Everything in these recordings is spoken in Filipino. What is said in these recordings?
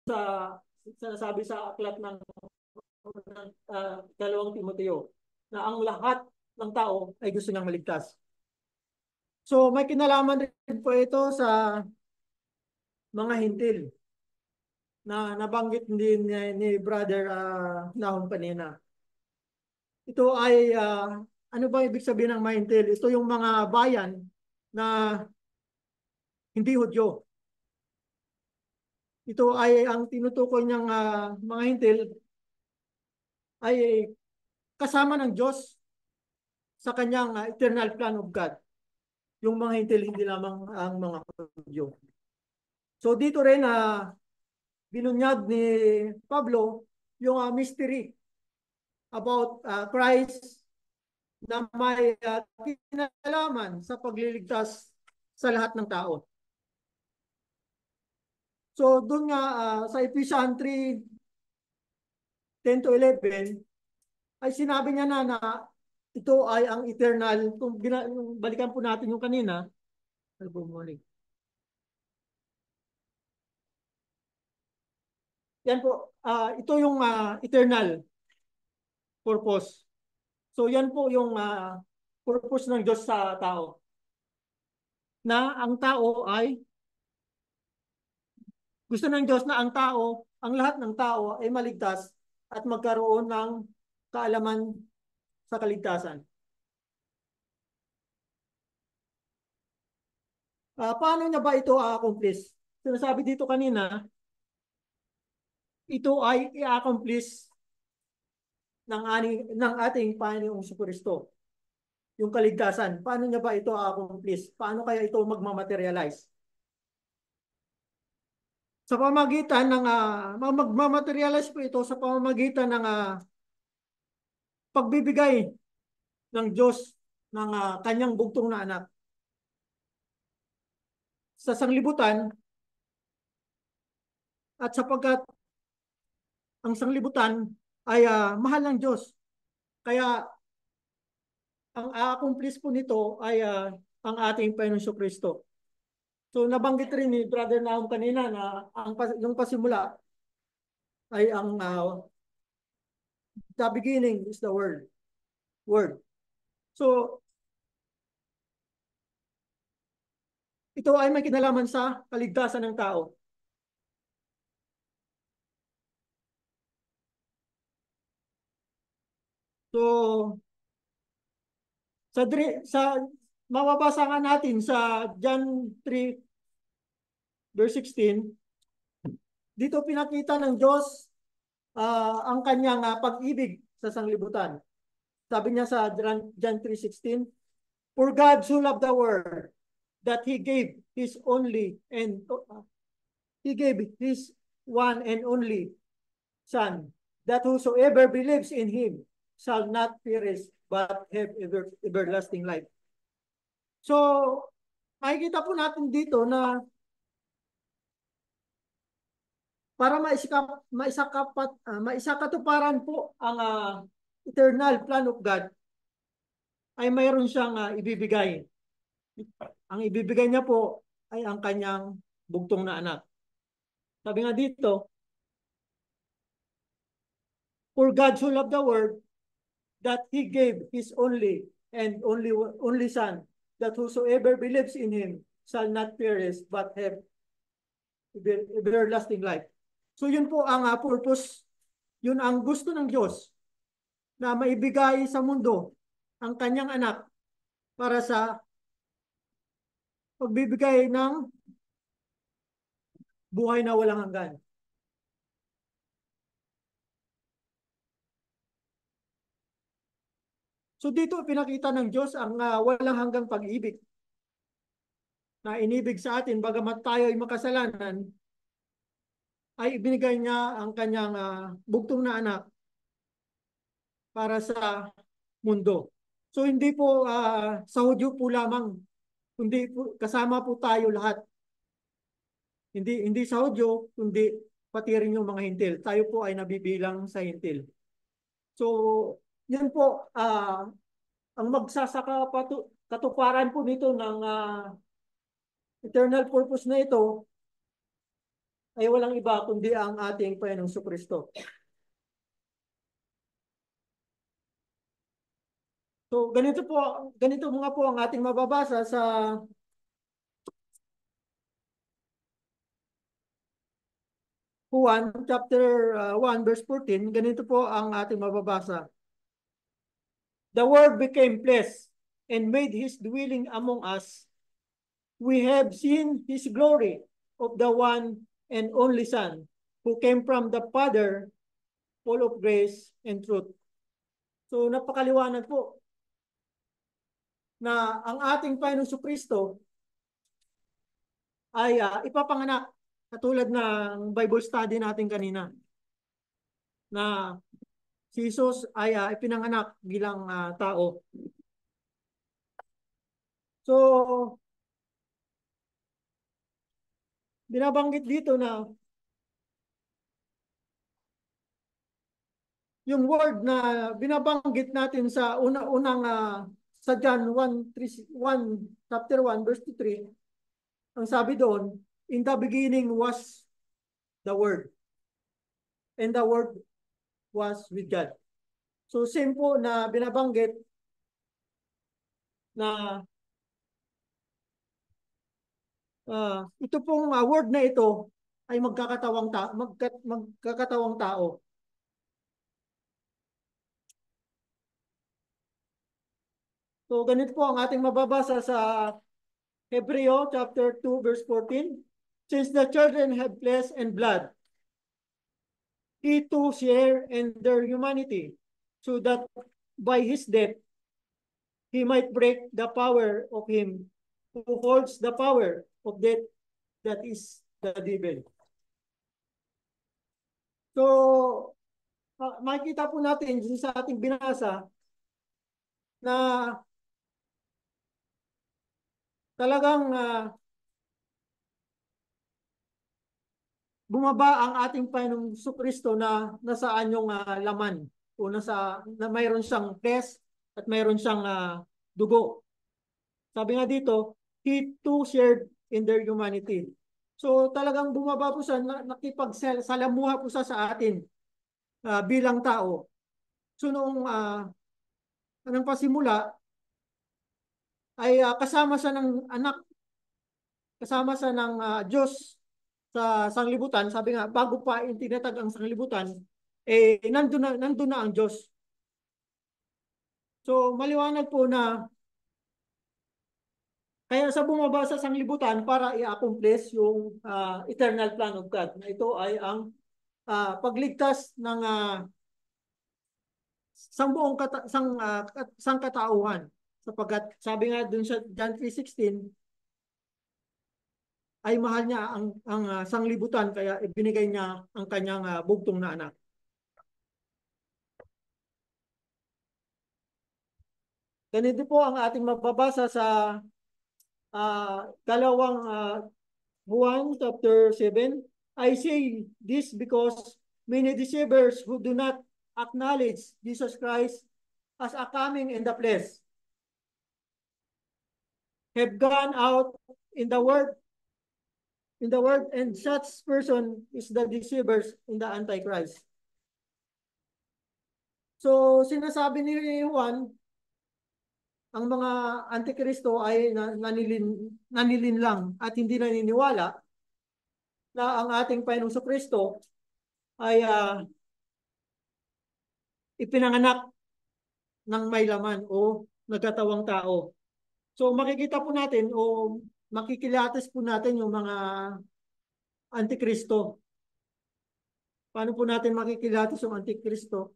sa sinasabi sa aklat ng dalawang Timoteo na ang lahat ng tao ay gusto niyang maligtas. So may kinalaman din po ito sa mga hintil na nabanggit din ni Brother Nahum kanina. Ito ay ano ba ibig sabihin ng mga hintil? Ito yung mga bayan na hindi Hudyo. Ito ay ang tinutukoy niyang mga hintil ay kasama ng Diyos sa kanyang eternal plan of God. Yung mga hintil, hindi lamang ang mga Hudyo. So dito rin binunyag ni Pablo yung mystery about Christ na may kinalaman sa pagliligtas sa lahat ng tao. So doon nga sa Ephesians 3, 10 to 11, ay sinabi niya na ito ay ang eternal. Kung balikan po natin yung kanina, yan po, ito yung eternal purpose. So yan po yung purpose ng Diyos sa tao. Na ang tao ay, gusto ng Diyos na ang tao, ang lahat ng tao ay maligtas at magkaroon ng kaalaman sa kaligtasan. Paano niya ba ito accomplish? Sinasabi dito kanina, ito ay i-accomplish ng ating Panginoong Kristo. Yung kaligtasan. Paano niya ba ito accomplish? Paano kaya ito magmamaterialize? Sa pamamagitan ng magmamaterialize po ito sa pamamagitan ng pagbibigay ng Diyos ng kanyang bugtong na anak. Sa sanglibutan, at sapagkat ang sanglibutan ay mahal ng Diyos. Kaya ang a-accomplish po nito ay ang ating Panginoon Kristo. So nabanggit rin ni Brother Naum kanina na yung pasimula ay the beginning is the word. Word. So ito ay may kinalaman sa kaligtasan ng tao. So sa mababasa nga natin sa John 3 verse 16, dito pinakita ng Diyos ang kanyang pag-ibig sa sanglibutan. Sabi niya sa John 3:16, "For God so loved the world that He gave His one and only Son, that whosoever believes in Him shall not perish but have everlasting life." So, makikita po natin dito na para maisakatuparan po ang eternal plan of God, ay mayroon siyang ibibigay. Ang ibibigay niya po ay ang kanyang bugtong na anak. Sabi nga dito, "For God so loved the world that He gave His only and only Son, that whosoever believes in Him shall not perish but have everlasting life." So yun po ang purpose, yun ang gusto ng Diyos na maibigay sa mundo ang kanyang anak para sa pagbibigay ng buhay na walang hanggan. So dito pinakita ng Diyos ang walang hanggang pag-ibig na inibig sa atin, bagamat tayo ay makasalanan, ay ibinigay niya ang kanyang bugtong na anak para sa mundo. So hindi po sa Hudyo po lamang, kundi po, kasama po tayo lahat. Hindi sa Hudyo, kundi pati rin yung mga hintil. Tayo po ay nabibilang sa hintil. So, yan po, ang magsasaka katuparan po nito ng eternal purpose na ito ay walang iba kundi ang ating Panginoong Kristo. So ganito mga po ang ating mababasa sa Juan chapter 1 verse 14. Ganito po ang ating mababasa. The Word became flesh and made his dwelling among us. We have seen his glory of the one and only Son, who came from the Father, full of grace and truth. So napakaliwanag po na ang ating Panginoong Kristo ay ipapanganak katulad ng Bible study natin kanina na si Jesus ay ipinanganak bilang tao. So binabanggit dito na yung word na binabanggit natin sa unang sa John 1 chapter 1 verse 3, ang sabi doon, in the beginning was the Word, and the Word was with God. So same po na binabanggit na ito pong word na ito ay magkakatawang tao. So ganito po ang ating mababasa sa Hebreo chapter 2 verse 14. Since the children have flesh and blood, he too share in their humanity, so that by his death he might break the power of him who holds the power of death, that is the devil. So, makikita po natin sa ating binasa na talagang bumaba ang ating Panginoong Kristo na nasaan yung laman o na mayroon siyang flesh at mayroon siyang dugo. Sabi nga dito, he too shared in their humanity. So talagang bumaba po siya, nakipagsalamuha po siya sa atin bilang tao. So noong anong pasimula ay kasama siya ng anak, kasama siya ng Diyos sa sanglibutan. Sabi nga, bago pa itinatag ang sanglibutan, nandun na ang Diyos. So maliwanag po na kaya sa bumaba sa sanglibutan para i-accomplish yung eternal plan of God. Na ito ay ang pagligtas ng sang katauhan. Sapagkat sabi nga dun sa John 3:16 ay mahal niya ang sanglibutan kaya ibinigay niya ang kanyang bugtong na anak. Ganito po ang ating mababasa sa dalawang Juan chapter 7. I say this because many deceivers who do not acknowledge Jesus Christ as a coming in the flesh have gone out in the world and such person is the deceivers in the Antichrist. So sinasabi ni Juan, ang mga Antikristo ay nanilin lang at hindi naniniwala na ang ating Panginoong Kristo ay ipinanganak ng may laman o nagkatawang tao. So makikita po natin o makikilates po natin yung mga Antikristo. Paano po natin makikilates yung Antikristo?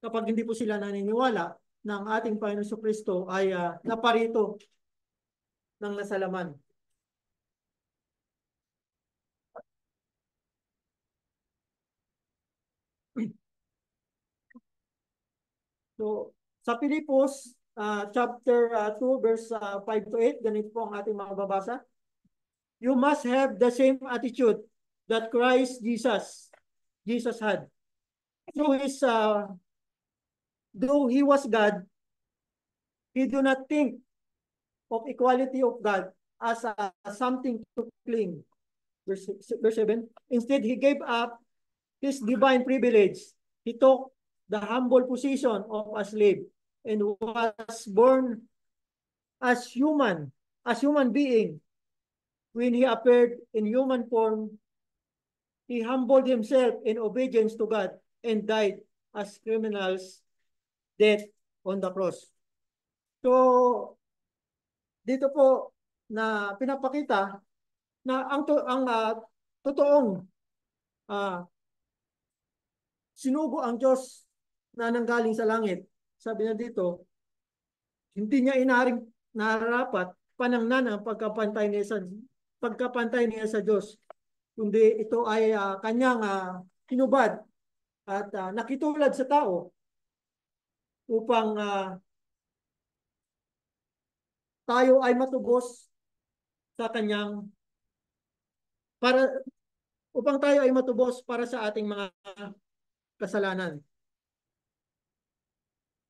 Kapag hindi po sila naniniwala na ang ating Panginoong Kristo ay naparito ng nasalaman. So, sa Pilipos, chapter 2, verse 5 to 8, ganito po ang ating mababasa. You must have the same attitude that Christ Jesus had. Though he was God, he do not think of equality of God as something to cling, verse 7. Instead, he gave up his divine privilege. He took the humble position of a slave and was born as human being. When he appeared in human form, he humbled himself in obedience to God and died as criminal's death on the cross. So, dito po na pinapakita na ang totoong uh, sinugo ang Diyos na nanggaling sa langit. Sabi niya dito, hindi niya inaring nararapat panangnan ang pagkapantay niya sa Diyos. Kundi ito ay kanyang hinubad at nakitulad sa tao upang tayo ay matubos sa kanyang para upang tayo ay matubos para sa ating mga kasalanan.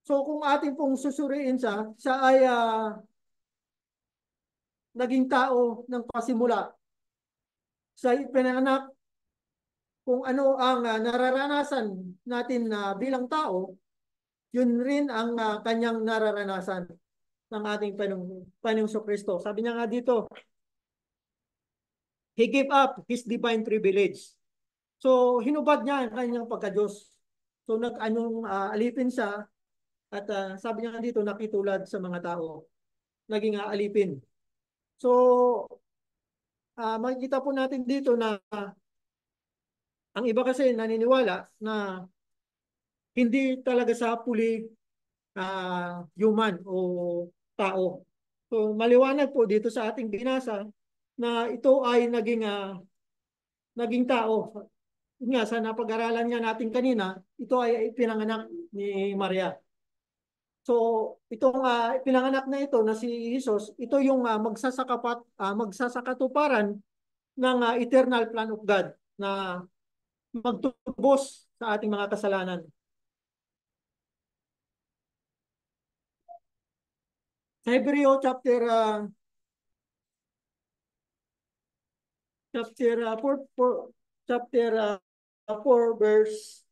So kung ating pong susuriin siya ay naging tao ng pasimula. Siya ay pinanganak kung ano ang nararanasan natin bilang tao, yun rin ang kanyang nararanasan ng ating Panginoong Kristo. Sabi niya nga dito, he gave up his divine privilege. So hinubad niya ang kanyang pagka-Diyos. So alipin siya at sabi niya nga dito, nakitulad sa mga tao. Naging alipin. So makikita po natin dito na ang iba kasi naniniwala na hindi talaga sa puli human o tao. So maliwanag po dito sa ating binasa na ito ay naging tao. Nga sa napag-aralan nga natin kanina, ito ay pinanganak ni Maria. So itong pinanganak na ito na si Jesus, ito yung magsasakatuparan ng eternal plan of God na magtubos sa ating mga kasalanan. Sa Hebreo chapter 4 verse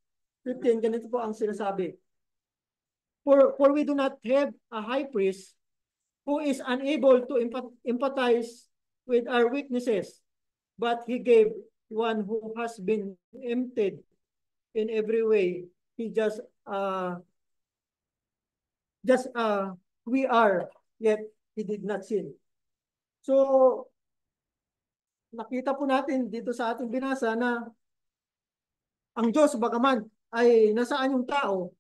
15, ganito po ang sinasabi. For we do not have a high priest who is unable to empathize with our weaknesses, but he gave one who has been tempted in every way. He just we are, yet he did not sin. So, nakita po natin dito sa ating binasa na ang Diyos, bagaman ay nasaan yung tao,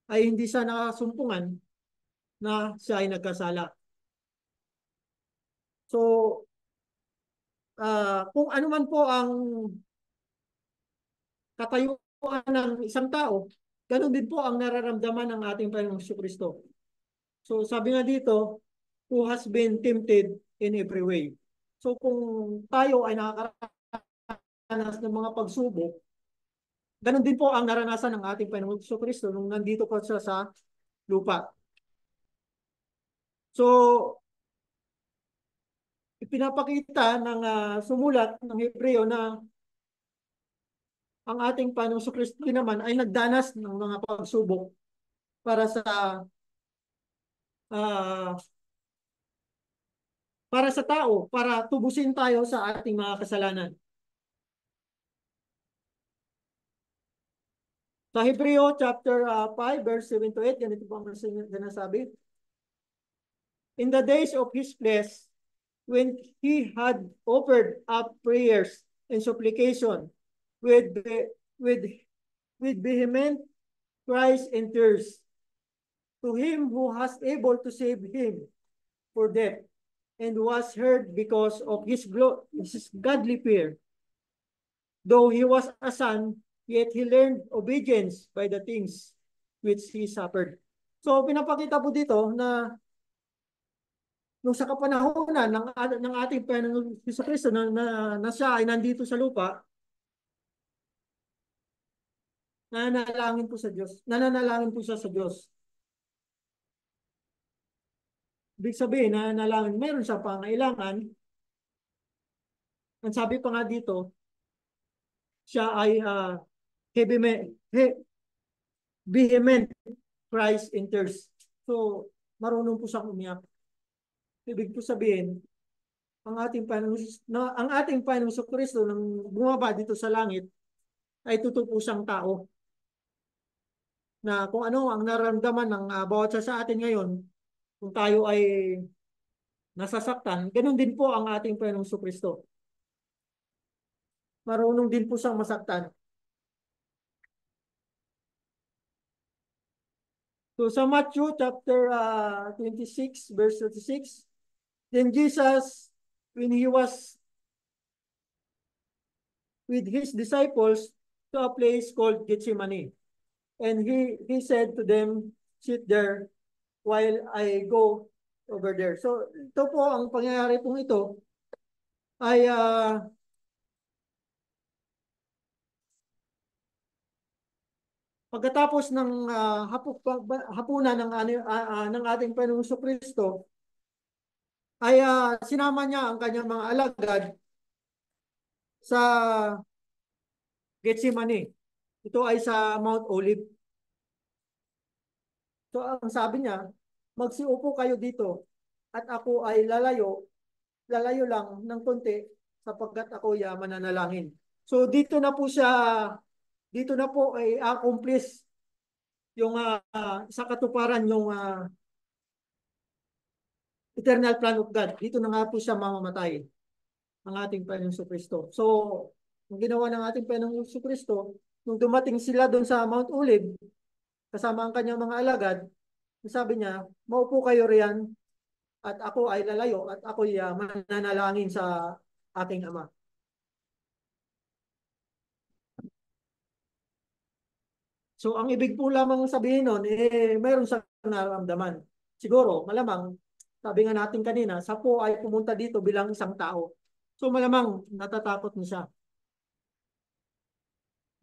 ay hindi siya nakasumpungan na siya ay nagkasala. So, kung ano man po ang katayuan ng isang tao, ganun din po ang nararamdaman ng ating Panginoong Kristo. So, sabi nga dito, who has been tempted in every way. So, kung tayo ay nakakaranas ng mga pagsubok, ganun din po ang naranasan ng ating Panginoong Kristo nung nandito po siya sa lupa. So, ipinapakita ng sumulat ng Hebreo na ang ating Panginoong Kristo naman ay nagdanas ng mga pagsubok para uh, sa tao, para tubusin tayo sa ating mga kasalanan. Sa Hebreo chapter 5 verse 7 to 8, ganito po ang sinasabi. In the days of his flesh, when he had offered up prayers and supplication with vehement cries and tears to him who has able to save him for death, and was heard because of his godly fear. Though he was a son, yet he learned obedience by the things which he suffered. So pinapakita po dito na nung sa kapanahonan ng ating Panginoong Kristo na siya ay nandito sa lupa, nananalangin po siya sa Diyos. Ibig sabihin, nananalangin, meron siya pangailangan, Ang sabi pa nga dito, siya ay vehement cries in tears. So, marunong po siyang umiyak. Ibig po sabihin, ang ating Panginoong Kristo nang bumaba dito sa langit ay totoo po siyang tao na kung ano ang nararamdaman ng bawat isa sa atin ngayon, kung tayo ay nasasaktan, ganun din po ang ating Panginoong Kristo. Marunong din po siyang masaktan. So sa Matthew chapter 26, verse 36, then Jesus, when he was with his disciples to a place called Gethsemane, and he said to them, sit there while I go over there. So ito po, ang pangyayari pong ito ay pagkatapos ng hapunan ng ating Panginoong Kristo, ay sinama niya ang kanyang mga alagad sa Gethsemane. Ito ay sa Mount Olive. So ang sabi niya, magsiupo kayo dito at ako ay lalayo lang ng konti sapagkat ako ay mananalangin. So dito na po ay accomplish yung sa katuparan yung eternal plan of God. Dito na nga po siya mamamatay ang ating Panginoong Kristo. So, ang ginawa ng ating Panginoong Kristo, nung dumating sila doon sa Mount Olive, kasama ang kanyang mga alagad, sabi niya, maupo kayo riyan at ako ay lalayo at ako ay mananalangin sa aking Ama. So, ang ibig po lamang sabihin nun, mayroon siyang nararamdaman. Siguro, malamang, sabi nga natin kanina, sa po ay pumunta dito bilang isang tao. So, malamang natatakot niya siya.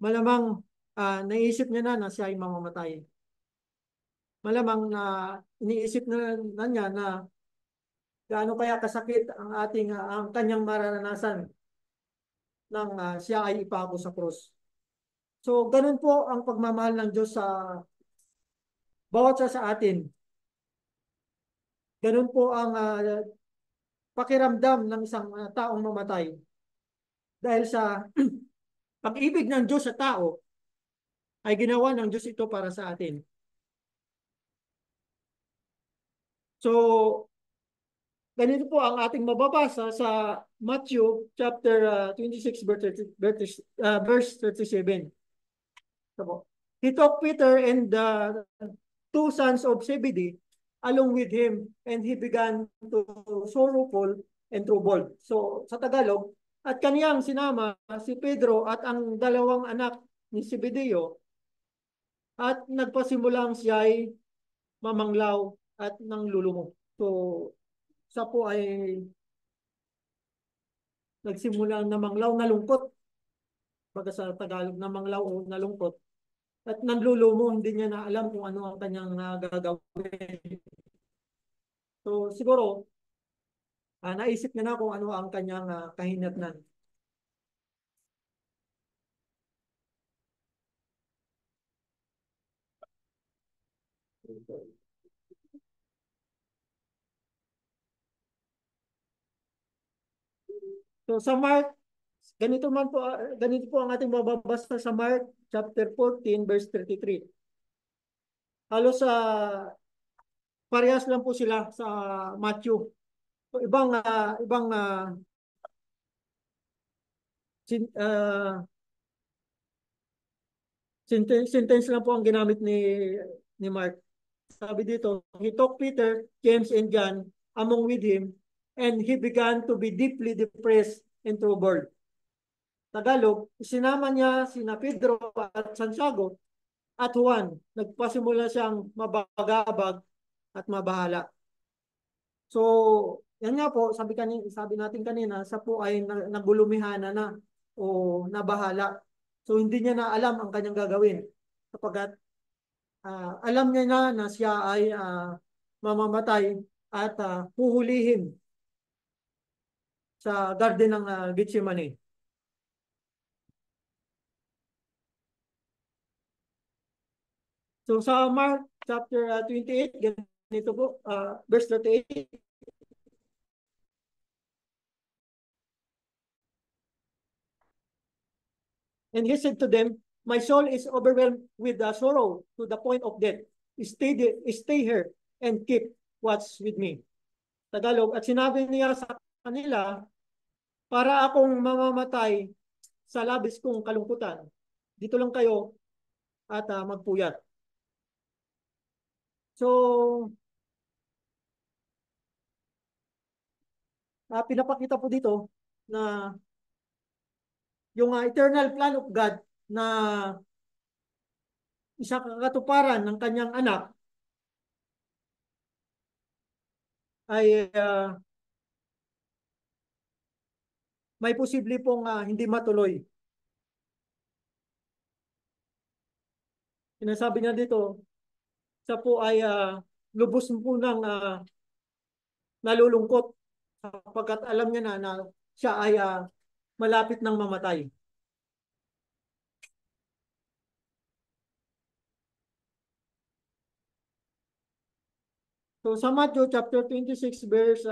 Malamang naisip niya na siya ay mamamatay. Malamang na iniisip na niya na gaano kaya kasakit ang kanyang mararanasan nang siya ay ipako sa krus. So, ganun po ang pagmamahal ng Diyos sa bawat sa atin. Ganun po ang pakiramdam ng isang taong mamatay. Dahil sa pag-ibig ng Diyos sa tao, ay ginawa ng Diyos ito para sa atin. So, ganito po ang ating mababasa sa Matthew chapter 26, verse 37. So, he took Peter and the two sons of Zebedee along with him, and he began to sorrowful and troubled. So, sa Tagalog, at kaniyang sinama si Pedro at ang dalawang anak ni Zebedeo, at nagpasimulang siya'y mamanglaw at nanglulumo. So, sa po ay nagsimula namanglaw na lungkot. Baga sa Tagalog, namanglaw o nalungkot. At nanlulumo, hindi niya na alam kung ano ang kanyang gagawin. So, siguro, naisip niya na kung ano ang kanyang kahinatnan. So, sa Mark, ganito po ang ating mababasa sa Mark chapter 14, verse 33. Halos parehas lang po sila sa Matthew. So, ibang sentence lang po ang ginamit ni Mark. Sabi dito, he took Peter, James, and John among with him, and he began to be deeply depressed and troubled. Tagalog, sinama niya sina Pedro at Santiago at Juan. Nagpasimula siyang mabagabag at mabahala. So, yan nga po, sabi natin kanina, sa po ay nagulumihana na o nabahala. So, hindi niya na alam ang kanyang gagawin. Kapag alam niya na siya ay mamamatay at huhulihin sa garden ng Gethsemane. So sa Mark chapter 28, ganito po, verse 38. And he said to them, my soul is overwhelmed with sorrow to the point of death. Stay here and keep watch with me. Tagalog, at sinabi niya sa kanila, para akong mamamatay sa labis kong kalungkutan. Dito lang kayo at magpuyat. So, pinapakita po dito na yung eternal plan of God na isa kakatuparan ng kanyang anak ay may posible pong hindi matuloy. Sinasabi niya dito, siya po ay lubos po ng nalulungkot sapagkat alam niya na siya ay malapit ng mamatay. So sa Matthew chapter 26 verse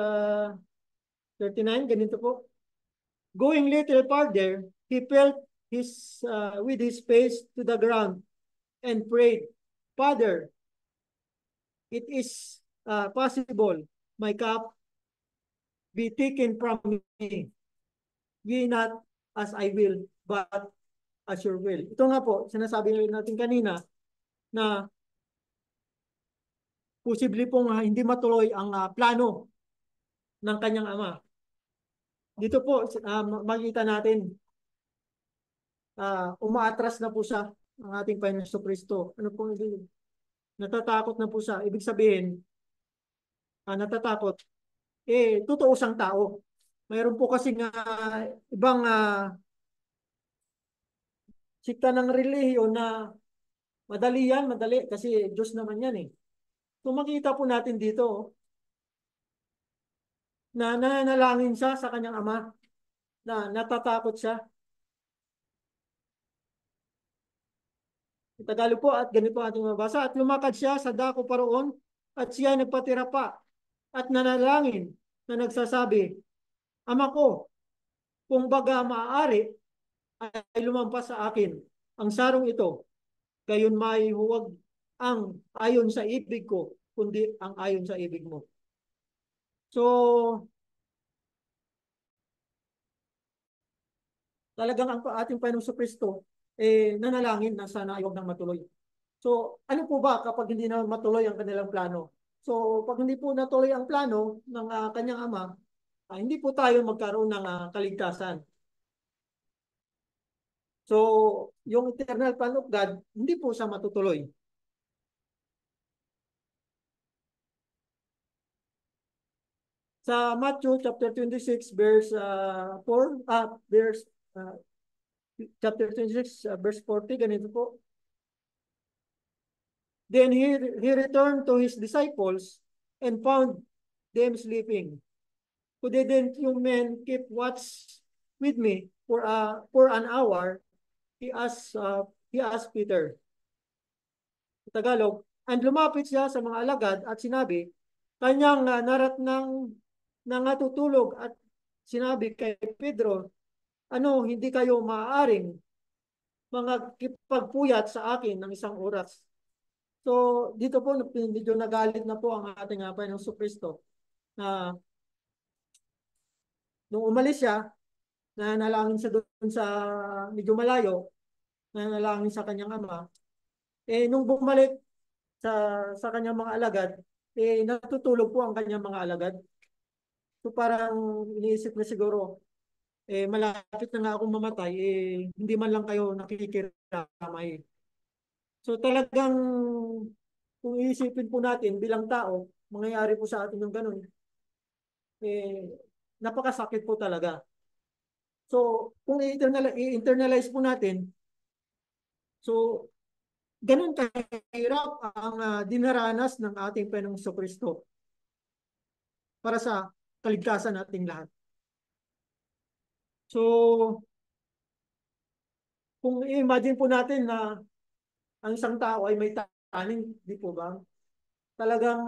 39, ganito po. Going little farther, he fell with his face to the ground and prayed, Father, it is possible my cup be taken from me. Ye not as I will, but as your will. Ito nga po, sinasabi natin kanina na posible pong hindi matuloy ang plano ng kanyang ama. Dito po, makita natin, umaatras na po siya ang ating Panginoon Jesucristo. Ano pong ibig? Natatakot na po siya. Ibig sabihin, natatakot, totoo siyang tao. Mayroon po kasi ibang sikta ng relihiyon na madali yan, madali, kasi Diyos naman yan eh. So makita po natin dito na nananalangin siya sa kanyang ama, na natatakot siya. Tagalog po at ganito ating mabasa. At lumakad siya sa dako paroon at siya nagpatira pa at nanalangin na nagsasabi, Ama ko, kung baga maaari ay lumampas sa akin ang sarong ito, gayon may huwag ang ayon sa ibig ko, kundi ang ayon sa ibig mo. So, talagang ang ating Panginoong Jesucristo, nanalangin na sana ay huwag nang matuloy. So, ano po ba kapag hindi na matuloy ang kanilang plano? So, pag hindi po natuloy ang plano ng kanyang ama, hindi po tayo magkaroon ng kaligtasan. So, yung eternal plan of God, hindi po siya matutuloy. Sa Matthew chapter 26 verse 4, chapter 26 verse 40, ganito po. Then he returned to his disciples and found them sleeping. Could didn't you men keep watch with me for an hour? He asked Peter. Tagalog, and lumapit siya sa mga alagad at sinabi, kanyang narat ng nangatutulog at sinabi kay Pedro, ano, hindi kayo maaaring mga kipagpuyat sa akin ng isang oras. So, dito po, medyo nagalit na po ang ating Panginoong Jesucristo na nung umalis siya, nanalangin siya doon sa medyo malayo, nanalangin sa kanyang ama. Nung bumalik sa kanyang mga alagad, natutulog po ang kanyang mga alagad. So parang iniisip na siguro, malapit na nga akong mamatay, hindi man lang kayo nakikiramay. So talagang kung iisipin po natin bilang tao, mangyayari po sa atin yung ganun, napakasakit po talaga. So kung i-internalize po natin, so ganun kahirap ang dinaranas ng ating Panginoong Jesucristo para sa kaligtasan nating lahat. So, kung i-imagine po natin na ang isang tao ay may taning, di po ba? Talagang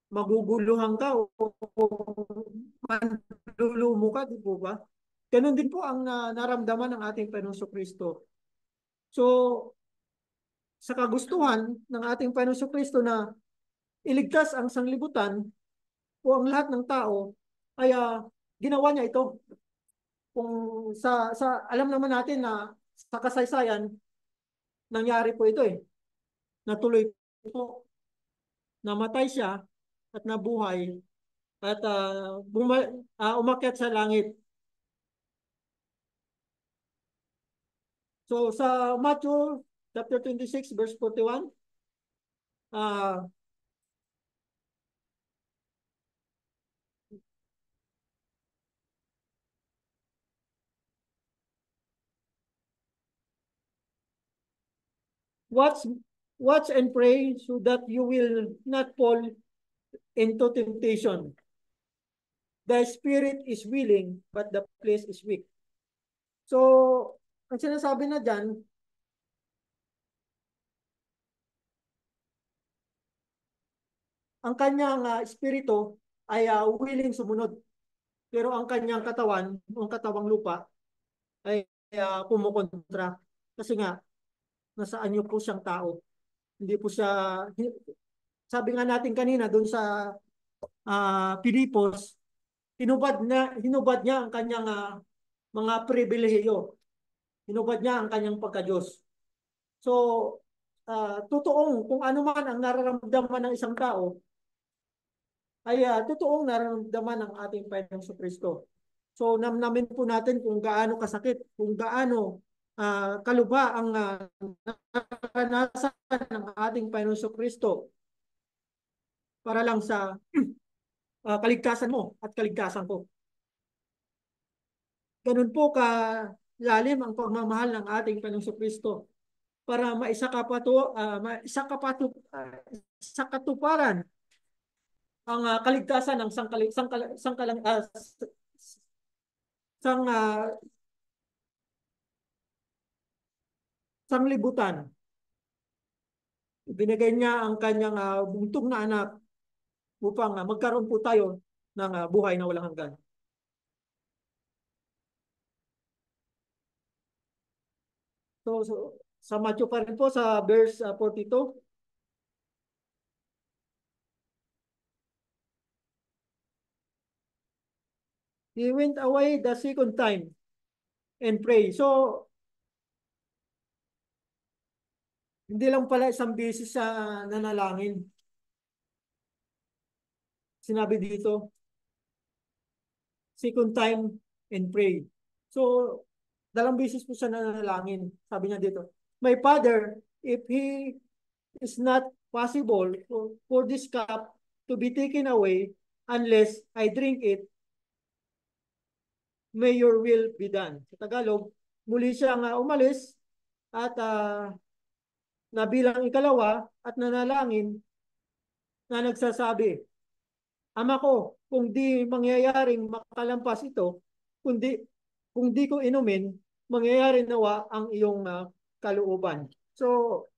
maguguluhan ka o manlulumo ka, di po ba? Ganun din po ang naramdaman ng ating Panginoong Kristo. So, sa kagustuhan ng ating Panginoong Kristo na iligtas ang sanglibutan o ang lahat ng tao, ay ginawa niya ito. Kung sa alam naman natin na sa kasaysayan, nangyari po ito eh. Natuloy po, namatay siya at nabuhay at umakyat sa langit. So sa Matthew chapter 26 verse 41, uh, watch, watch and pray so that you will not fall into temptation. The spirit is willing, but the flesh is weak. So, ang sinasabi na dyan, ang kanyang espiritu ay willing sumunod. Pero ang kanyang katawan, ang katawang lupa, ay kumukontra. Kasi nga, nasa anyo po siyang tao. Hindi po siya, sabi nga natin kanina doon sa Pilipos, hinubad niya ang kanyang mga pribilehiyo. Hinubad niya ang kanyang pagka-Diyos. So, totoong kung ano man ang nararamdaman ng isang tao, ay totoong nararamdaman ng ating Panginoong Kristo. So, namnamin po natin kung gaano kasakit, kung gaano kaluba ang naranasan ng ating Panginoong Kristo para lang sa kaligtasan mo at kaligtasan ko. Ganun po ka lalim ang pagmamahal ng ating Panginoong Kristo para sa katuparan ang kaligtasan ng sang, sanglibutan. Binigay niya ang kanyang buntong na anak upang magkaroon po tayo ng buhay na walang hanggan. So sa Matthew pa rin po sa verse 42, he went away the second time and pray. So, hindi lang pala isang beses sa nanalangin. Sinabi dito, second time and pray. So, dalawang beses po siya nanalangin. Sabi niya dito, my Father, if he is not possible for this cup to be taken away unless I drink it, may your will be done. Sa Tagalog, muli siyang umalis at nabilang ikalawa at nanalangin na nagsasabi, Ama ko, kung di mangyayaring makalampas ito, kundi kung di ko inumin, mangyayari nawa ang iyong kalooban. So,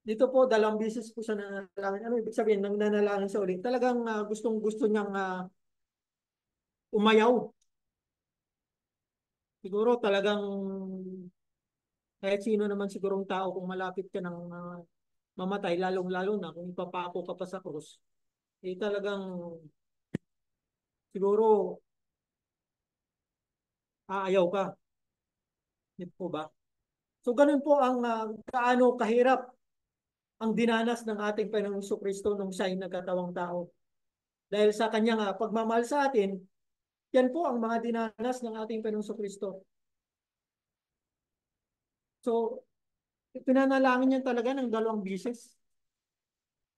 dito po, dalawang beses po siya nanalangin. Ano ibig sabihin ng nanalangin sa ulit? Talagang gustong-gusto niyang umayaw. Siguro talagang kahit sino naman sigurong tao kung malapit ka ng mamatay, lalong-lalo na kung ipapako ka pa sa krus, eh talagang siguro aayaw ka. Di po ba? So ganun po ang gaano kahirap ang dinanas ng ating Panginoong Kristo nung siya'y nagkatawang tao. Dahil sa kanyang pagmamahal sa atin, yan po ang mga dinanas ng ating Panginoong Kristo. So, pinanalangin niya talaga ng dalawang bisis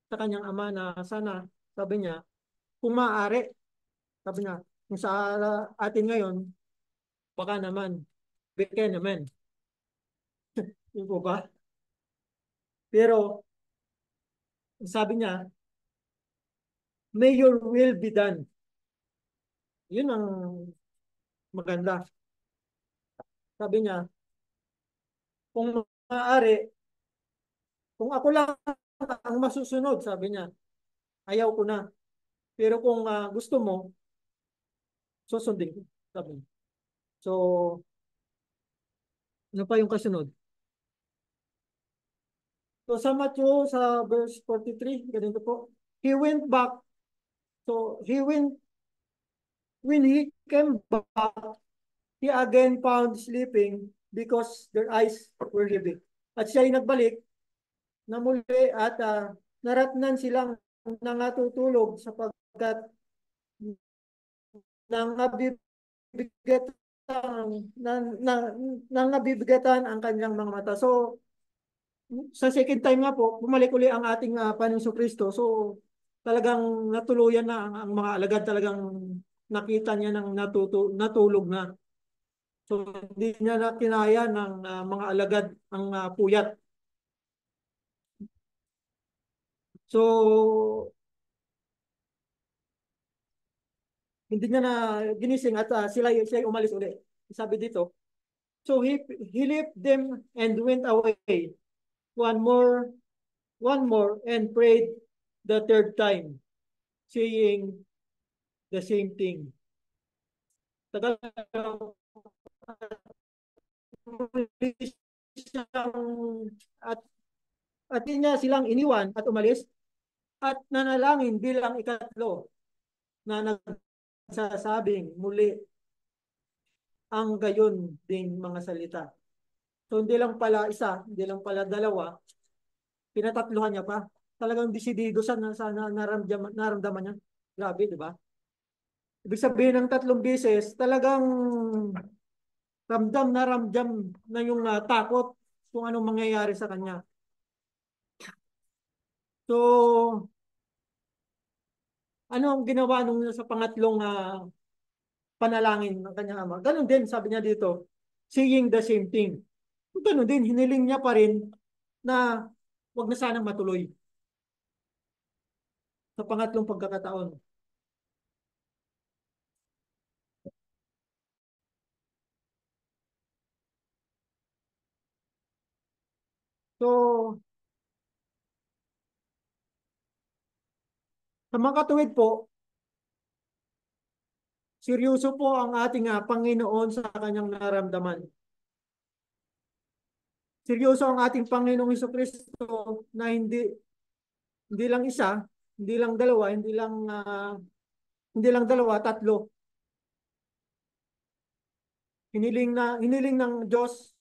sa kanyang ama na sana, sabi niya, kung maaari, sabi niya, kung sa atin ngayon, baka naman, bigay naman. Yun po ba? Pero, sabi niya, may your will be done. Yun ang maganda. Sabi niya, kung maaari, kung ako lang ang masusunod, sabi niya, ayaw ko na. Pero kung gusto mo, susundin ko. Sabi niya. So, ano pa yung kasunod? So sa Matthew, sa verse 43, ganito po. He went back. So when he came back, he again found sleeping because their eyes were heavy. At siya ay nagbalik na muli at naratnan silang nangatutulog sapagkat nangabibigatan na, na, nangabibigatan ang kanyang mga mata. So sa second time nga po, bumalik uli ang ating Panginoong Kristo. So talagang natuluyan na ang mga alagad, talagang nakita niya ng natulog na. So hindi niya na kinaya ng mga alagad ang puyat. So hindi niya na ginising at sila umalis uli. Sabi dito, so he left them and went away. One more, one more, and prayed the third time, saying the same thing. Tagal at at di niya silang iniwan at umalis at nanalangin bilang ikatlo na nagsasabing muli ang gayon ding mga salita. So hindi lang pala isa, hindi lang pala dalawa, pinatatluhan niya pa. Talagang desidido sa naramdaman niya. Grabe, di ba? Ibig sabihin ng tatlong beses, talagang ramdam na yung takot kung anong mangyayari sa kanya. So, ano ang ginawa nung sa pangatlong panalangin ng kanyang ama? Ganon din, sabi niya dito, saying the same thing. Ganon din, hiniling niya pa rin na wag na sanang matuloy sa pangatlong pagkakataon. So, sa mga katuwid po, seryoso po ang ating Panginoon sa kanyang naramdaman. Seryoso ang ating Panginoong Hesukristo na hindi lang isa, hindi lang dalawa, hindi lang dalawa, tatlo. Hiniling ng Diyos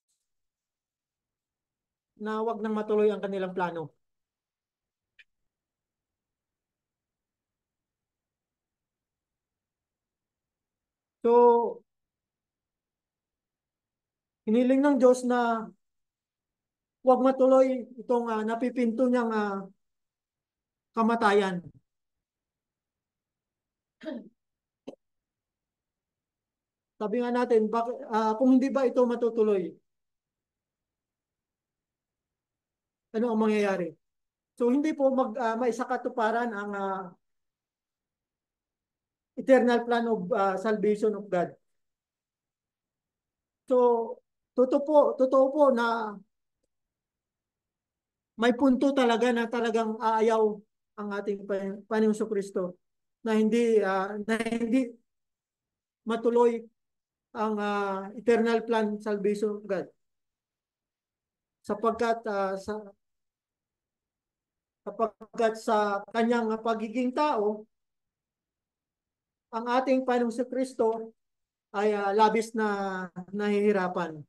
na wag nang matuloy ang kanilang plano. So, hiniling ng Diyos na wag matuloy itong napipinto niyang kamatayan. Sabi nga natin, kung hindi ba ito matutuloy, ano ang mangyayari? So, hindi po maisakatuparan ang eternal plan of salvation of God. So, totoo po na may punto talaga na talagang aayaw ang ating Panginoong Kristo na hindi matuloy ang eternal plan salvation of God sapagkat sa kanyang pagiging tao ang ating Panginoong Kristo ay labis na nahihirapan.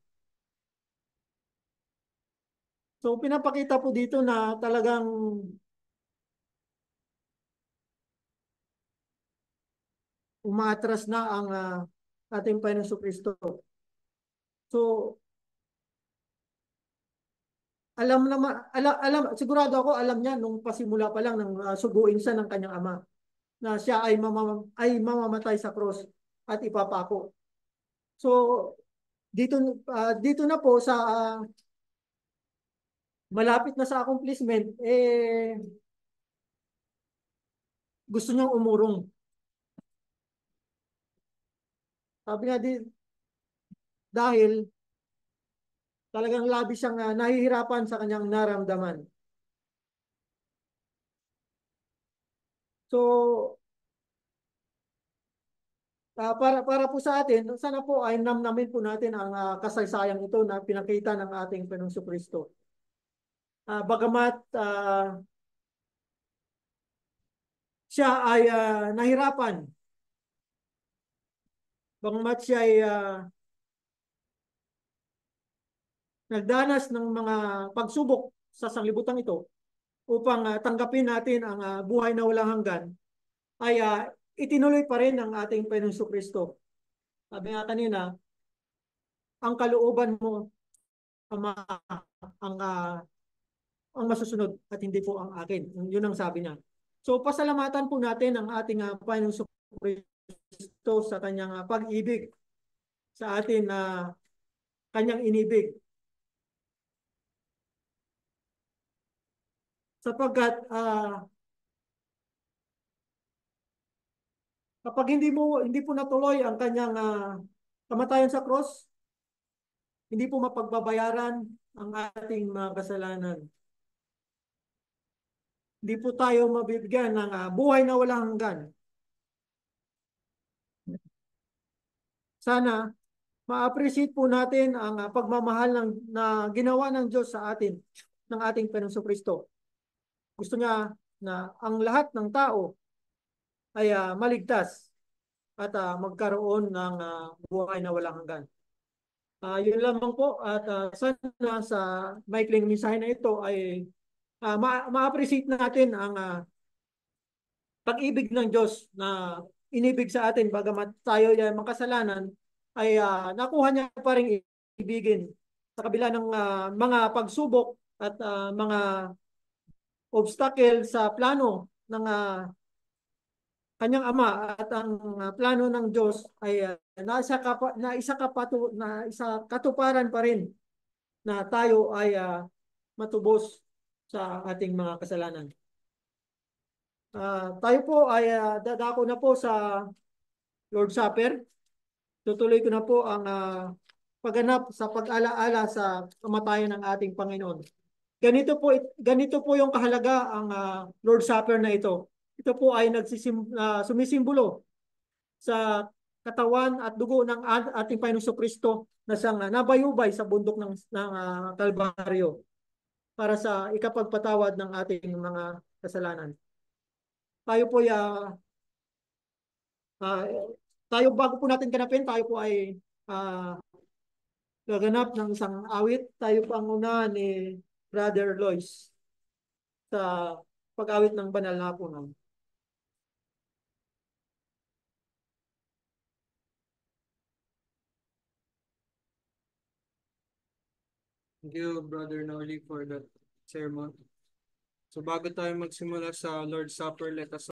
So pinapakita po dito na talagang umaatras na ang ating Panginoong Kristo. So sigurado ako alam niya nung pasimula pa lang ng suguin siya ng kanyang ama na siya ay mamamatay sa cross at ipapako. So dito na po sa malapit na sa accomplishment gusto niyang umurong. Sabi nga dahil talagang labis siyang nahihirapan sa kanyang naramdaman. So, para po sa atin, sana po ay namnamin po natin ang kasaysayang ito na pinakita ng ating Panginoong Kristo. Bagamat siya ay nahirapan, bagamat siya ay nagdanas ng mga pagsubok sa sanglibutan ito upang tanggapin natin ang buhay na walang hanggan, ay itinuloy pa rin ng ating Panginoong Kristo. Sabi nga kanina, ang kalooban mo, Ama, ang, uh, ang masusunod at hindi po ang akin. Yun ang sabi niya. So pasalamatan po natin ang ating Panginoong Kristo sa kanyang pag-ibig sa atin na kanyang inibig. Sapagkat kapag hindi po natuloy ang kanyang kamatayan sa cross, hindi po mapagbabayaran ang ating mga kasalanan. Hindi po tayo mabibigyan ng buhay na walang hanggan. Sana ma-appreciate po natin ang pagmamahal na ginawa ng Diyos sa atin, ng ating Panginoong Kristo. Gusto niya na ang lahat ng tao ay maligtas at magkaroon ng buhay na walang hanggan. Yun lamang po at sana sa maikling mensahe na ito ay ma-appreciate natin ang pag-ibig ng Diyos na inibig sa atin bagamat tayo ay makasalanan ay nakuha niya pa rin ibigin sa kabila ng mga pagsubok at mga obstacle sa plano ng kanyang ama at ang plano ng Diyos ay nasa katuparan pa rin na tayo ay matubos sa ating mga kasalanan. Tayo po ay dadako na po sa Lord Supper. Tutuloy ko na po ang pagganap sa pag-alaala sa kamatayan ng ating Panginoon. Ganito po yung kahalaga ang Lord Supper na ito. Ito po ay sumisimbolo sa katawan at dugo ng ating Panginoong Kristo na siyang nabayubay sa bundok ng Kalbaryo para sa ikapagpatawad ng ating mga kasalanan. Tayo po uh, bago po natin ganapin, tayo po ay gaganap ng isang awit. Tayo po ang una ni Brother Lois sa pag-awit ng banal na punan. Thank you, Brother Noli, for that sermon. So bago tayo magsimula sa Lord's Supper, let us